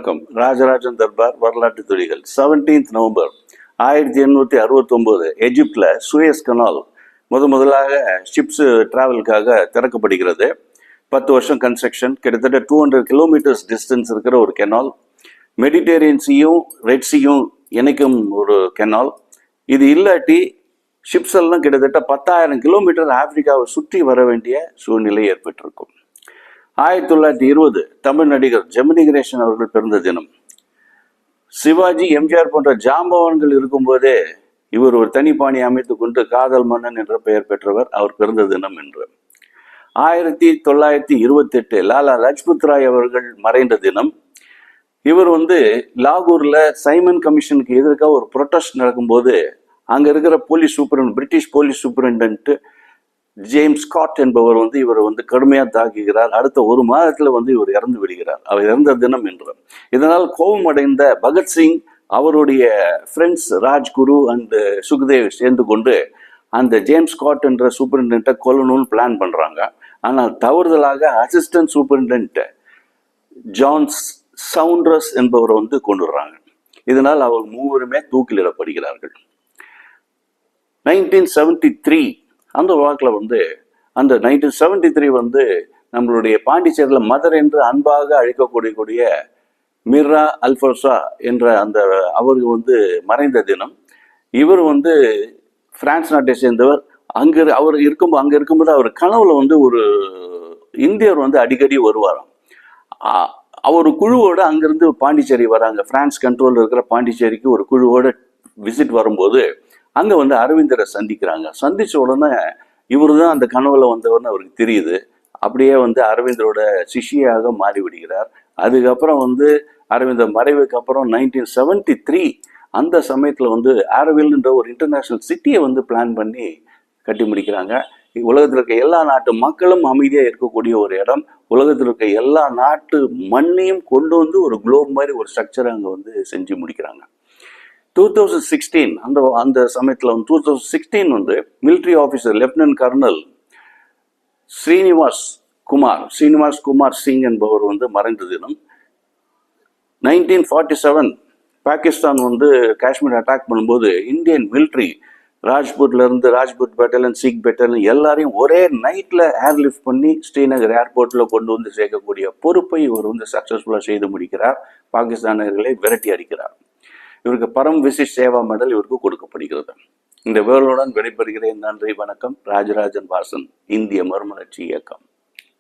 வணக்கம். ராஜராஜன் தர்பார் வரலாற்று துளிகள். 17th நவம்பர் 1869 எஜிப்டில் சுயஸ் கனால் முதலாக ஷிப்ஸ் டிராவலுக்காக திறக்கப்படுகிறது. 10 வருஷம் கன்ஸ்ட்ரக்ஷன், கிட்டத்தட்ட 200 கிலோமீட்டர்ஸ் டிஸ்டன்ஸ் இருக்கிற ஒரு கெனால். மெடிட்டேரியன் சீயும் ரெட் சீயும் இணைக்கும் ஒரு கெனால். இது இல்லாட்டி ஷிப்ஸ் எல்லாம் கிட்டத்தட்ட 10,000 கிலோமீட்டர் ஆப்பிரிக்காவை சுற்றி வர வேண்டிய சூழ்நிலை ஏற்பட்டிருக்கும். 1920 தமிழ் நடிகர் ஜெமினி கணேசன் அவர்கள் பிறந்த தினம். சிவாஜி, எம்ஜிஆர் போன்ற ஜாம்பவான்கள் இருக்கும்போதே இவர் ஒரு தனிப்பாணி அமைத்து கொண்டு காதல் மன்னன் என்ற பெயர் பெற்றவர். அவர் பிறந்த தினம் என்று. 1928 லாலா லஜ்பத் ராய் அவர்கள் மறைந்த தினம். இவர் லாகூர்ல சைமன் கமிஷனுக்கு எதிர்க்க ஒரு ப்ரொட்டஸ்ட் நடக்கும்போது அங்க இருக்கிற British police superintendent James Scott என்பவர் இவர் கடுமையாக தாக்குகிறார். அடுத்த ஒரு மாதத்துல இவர் இறந்து விடுகிறார். அவர் இறந்த தினம் என்று. இதனால் கோபம் அடைந்த பகத்சிங் அவருடைய ஃப்ரெண்ட்ஸ் ராஜ்குரு அண்ட் சுக்தேவ் சேர்ந்து கொண்டு அந்த ஜேம்ஸ் ஸ்காட் என்ற சூப்பரிண்டென்ட்டை கொல்லணும்னு பிளான் பண்றாங்க. ஆனால் தவறுதலாக அசிஸ்டன்ட் சூப்பரிண்டென்ட் ஜான் சவுண்டர்ஸ் என்பவர் கொண்டுடுறாங்க. இதனால் அவர் மூவருமே தூக்கிலிடப்படுகிறார்கள். 1973 அந்த வாக்கில் அந்த 1973 நம்மளுடைய பிரான்சேரியில் மதர் என்று அன்பாக அழைக்கக்கூடிய மிர்ரா அல்ஃபோன்சா என்ற அந்த அவருக்கு மறைந்த தினம். இவர் பிரான்ஸ் நாட்டை சேர்ந்தவர். அங்கே இருக்கும்போது அவர் கனவுல ஒரு இந்தியர் அடிக்கடி வருவாராம். அவர் குழுவோட அங்கிருந்து பாண்டிச்சேரி வராங்க. பிரான்ஸ் கண்ட்ரோல் இருக்கிற பாண்டிச்சேரிக்கு ஒரு குழுவோட விசிட் வரும்போது அங்கே அரவிந்தரை சந்திக்கிறாங்க. சந்திச்ச உடனே இவர் தான் அந்த கனவுல வந்தவர்னு அவருக்கு தெரியுது. அப்படியே அரவிந்தரோட சிஷியாக மாறிவிடுகிறார். அதுக்கப்புறம் அரவிந்தர் மறைவுக்கு அப்புறம் 1973 அந்த சமயத்தில் ஆரோவில் ஒரு இன்டர்நேஷனல் சிட்டியை பிளான் பண்ணி கட்டி முடிக்கிறாங்க. உலகத்தில் இருக்க எல்லா நாட்டு மக்களும் அமைதியாக இருக்கக்கூடிய ஒரு இடம். உலகத்தில் இருக்க எல்லா நாட்டு மண்ணையும் கொண்டு ஒரு குளோப் மாதிரி ஒரு ஸ்ட்ரக்சரை அங்கே செஞ்சு முடிக்கிறாங்க. 2016 அந்த சமயத்தில் 2016 military officer lieutenant colonel Srinivas Kumar Singh என்பவர் மறைந்த தினம். 1947 பாகிஸ்தான் காஷ்மீர் அட்டாக் பண்ணும்போது Indian military Rajput battalion, Sikh battalion எல்லாரையும் ஒரே நைட்ல ஏர்லிஃப்ட் பண்ணி ஸ்ரீநகர் ஏர்போர்ட்ல கொண்டு சேர்க்கக்கூடிய பொறுப்பை இவர் சக்சஸ்ஃபுல்லா செய்து முடிக்கிறார். பாகிஸ்தானியர்களை விரட்டி அடிக்கிறார். இவருக்கு பரம் விசிஷ் சேவா மெடல் இவருக்கு கொடுக்கப்படுகிறது. இந்த வேர்களுடன் விடைபெறுகிறேன். நன்றி, வணக்கம். ராஜராஜன் வாசன், இந்திய மறுமலர்ச்சி இயக்கம்.